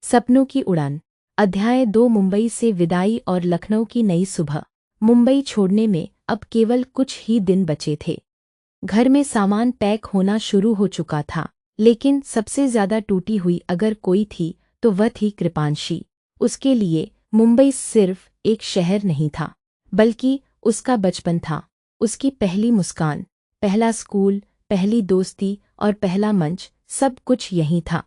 सपनों की उड़ान। अध्याय 2। मुंबई से विदाई और लखनऊ की नई सुबह। मुंबई छोड़ने में अब केवल कुछ ही दिन बचे थे। घर में सामान पैक होना शुरू हो चुका था, लेकिन सबसे ज्यादा टूटी हुई अगर कोई थी तो वह थी कृपांशी। उसके लिए मुंबई सिर्फ एक शहर नहीं था, बल्कि उसका बचपन था। उसकी पहली मुस्कान, पहला स्कूल, पहली दोस्ती और पहला मंच, सब कुछ यहीं था।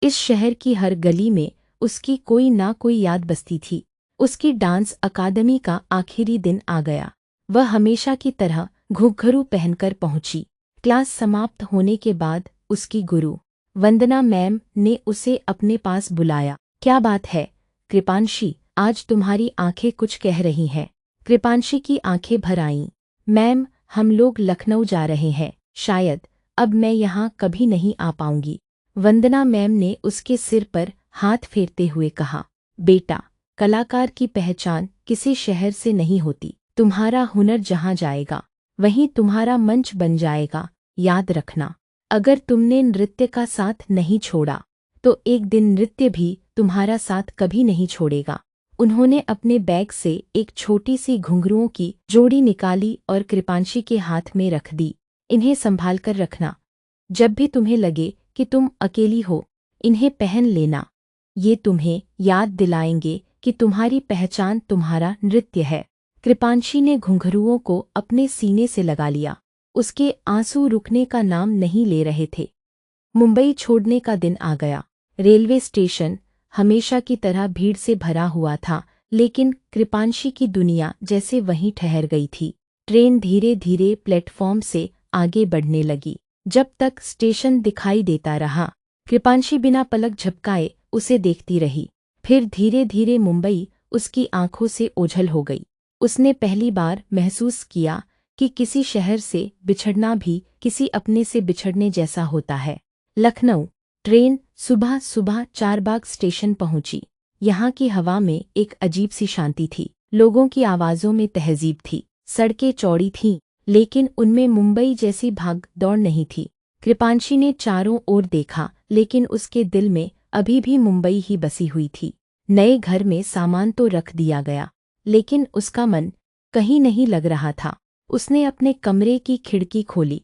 इस शहर की हर गली में उसकी कोई ना कोई याद बसती थी। उसकी डांस अकादमी का आखिरी दिन आ गया। वह हमेशा की तरह घुंघरू पहनकर पहुंची। क्लास समाप्त होने के बाद उसकी गुरु वंदना मैम ने उसे अपने पास बुलाया। क्या बात है कृपांशी, आज तुम्हारी आंखें कुछ कह रही हैं। कृपांशी की आंखें भर आईं। मैम, हम लोग लखनऊ जा रहे हैं, शायद अब मैं यहाँ कभी नहीं आ पाऊंगी। वंदना मैम ने उसके सिर पर हाथ फेरते हुए कहा, बेटा, कलाकार की पहचान किसी शहर से नहीं होती। तुम्हारा हुनर जहाँ जाएगा वहीं तुम्हारा मंच बन जाएगा। याद रखना, अगर तुमने नृत्य का साथ नहीं छोड़ा तो एक दिन नृत्य भी तुम्हारा साथ कभी नहीं छोड़ेगा। उन्होंने अपने बैग से एक छोटी सी घुंघरुओं की जोड़ी निकाली और कृपांशी के हाथ में रख दी। इन्हें संभाल कर रखना। जब भी तुम्हें लगे कि तुम अकेली हो, इन्हें पहन लेना। ये तुम्हें याद दिलाएंगे कि तुम्हारी पहचान तुम्हारा नृत्य है। कृपांशी ने घुंघरुओं को अपने सीने से लगा लिया। उसके आंसू रुकने का नाम नहीं ले रहे थे। मुंबई छोड़ने का दिन आ गया। रेलवे स्टेशन हमेशा की तरह भीड़ से भरा हुआ था, लेकिन कृपांशी की दुनिया जैसे वहीं ठहर गई थी। ट्रेन धीरे धीरे प्लेटफॉर्म से आगे बढ़ने लगी। जब तक स्टेशन दिखाई देता रहा, कृपांशी बिना पलक झपकाए उसे देखती रही। फिर धीरे धीरे मुंबई उसकी आंखों से ओझल हो गई। उसने पहली बार महसूस किया कि किसी शहर से बिछड़ना भी किसी अपने से बिछड़ने जैसा होता है। लखनऊ। ट्रेन सुबह सुबह चारबाग स्टेशन पहुंची। यहाँ की हवा में एक अजीब सी शांति थी। लोगों की आवाज़ों में तहजीब थी। सड़कें चौड़ी थीं, लेकिन उनमें मुंबई जैसी भाग दौड़ नहीं थी। कृपांशी ने चारों ओर देखा, लेकिन उसके दिल में अभी भी मुंबई ही बसी हुई थी। नए घर में सामान तो रख दिया गया, लेकिन उसका मन कहीं नहीं लग रहा था। उसने अपने कमरे की खिड़की खोली।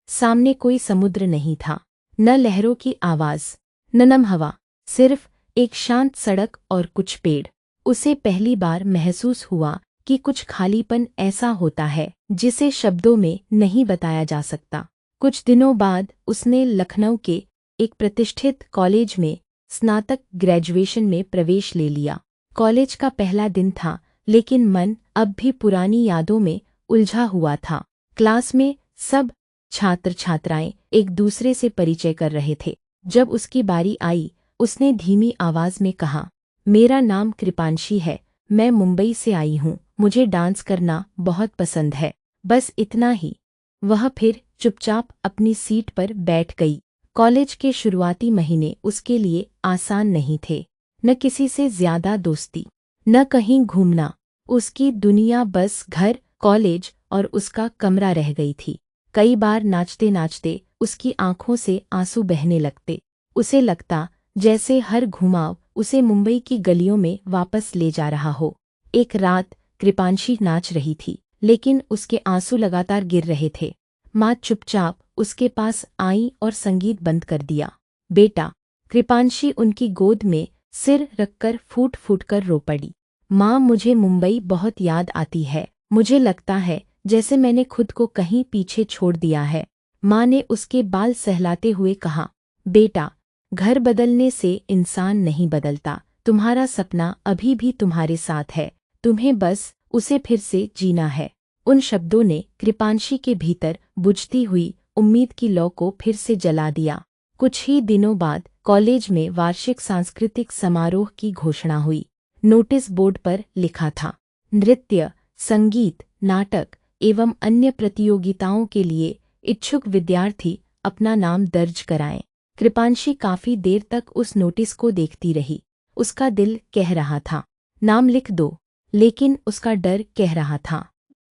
सामने कोई समुद्र नहीं था, न लहरों की आवाज़, न नम हवा, सिर्फ एक शांत सड़क और कुछ पेड़। उसे पहली बार महसूस हुआ कि कुछ खालीपन ऐसा होता है जिसे शब्दों में नहीं बताया जा सकता। कुछ दिनों बाद उसने लखनऊ के एक प्रतिष्ठित कॉलेज में स्नातक ग्रेजुएशन में प्रवेश ले लिया। कॉलेज का पहला दिन था, लेकिन मन अब भी पुरानी यादों में उलझा हुआ था। क्लास में सब छात्र छात्राएं एक दूसरे से परिचय कर रहे थे। जब उसकी बारी आई, उसने धीमी आवाज में कहा, मेरा नाम कृपांशी है, मैं मुंबई से आई हूँ, मुझे डांस करना बहुत पसंद है। बस इतना ही। वह फिर चुपचाप अपनी सीट पर बैठ गई। कॉलेज के शुरुआती महीने उसके लिए आसान नहीं थे। न किसी से ज्यादा दोस्ती, न कहीं घूमना। उसकी दुनिया बस घर, कॉलेज और उसका कमरा रह गई थी। कई बार नाचते नाचते उसकी आंखों से आंसू बहने लगते। उसे लगता जैसे हर घुमाव उसे मुंबई की गलियों में वापस ले जा रहा हो। एक रात कृपांशी नाच रही थी, लेकिन उसके आंसू लगातार गिर रहे थे। माँ चुपचाप उसके पास आई और संगीत बंद कर दिया। बेटा, कृपांशी उनकी गोद में सिर रखकर फूट फूट कर रो पड़ी। माँ, मुझे मुंबई बहुत याद आती है। मुझे लगता है जैसे मैंने खुद को कहीं पीछे छोड़ दिया है। माँ ने उसके बाल सहलाते हुए कहा, बेटा, घर बदलने से इंसान नहीं बदलता। तुम्हारा सपना अभी भी तुम्हारे साथ है, तुम्हें बस उसे फिर से जीना है। उन शब्दों ने कृपांशी के भीतर बुझती हुई उम्मीद की लौ को फिर से जला दिया। कुछ ही दिनों बाद कॉलेज में वार्षिक सांस्कृतिक समारोह की घोषणा हुई। नोटिस बोर्ड पर लिखा था, नृत्य, संगीत, नाटक एवं अन्य प्रतियोगिताओं के लिए इच्छुक विद्यार्थी अपना नाम दर्ज कराएं। कृपांशी काफी देर तक उस नोटिस को देखती रही। उसका दिल कह रहा था, नाम लिख दो, लेकिन उसका डर कह रहा था,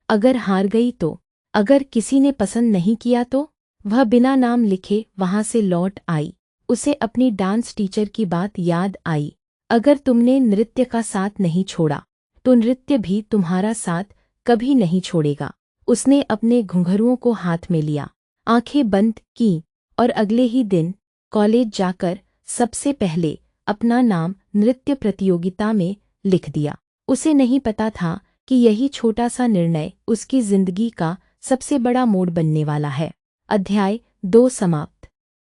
अगर हार गई तो, अगर किसी ने पसंद नहीं किया तो। वह बिना नाम लिखे वहां से लौट आई। उसे अपनी डांस टीचर की बात याद आई। अगर तुमने नृत्य का साथ नहीं छोड़ा तो नृत्य भी तुम्हारा साथ कभी नहीं छोड़ेगा। उसने अपने घुंघरुओं को हाथ में लिया, आंखें बंद की और अगले ही दिन कॉलेज जाकर सबसे पहले अपना नाम नृत्य प्रतियोगिता में लिख दिया। उसे नहीं पता था कि यही छोटा सा निर्णय उसकी जिंदगी का सबसे बड़ा मोड़ बनने वाला है। अध्याय 2 समाप्त।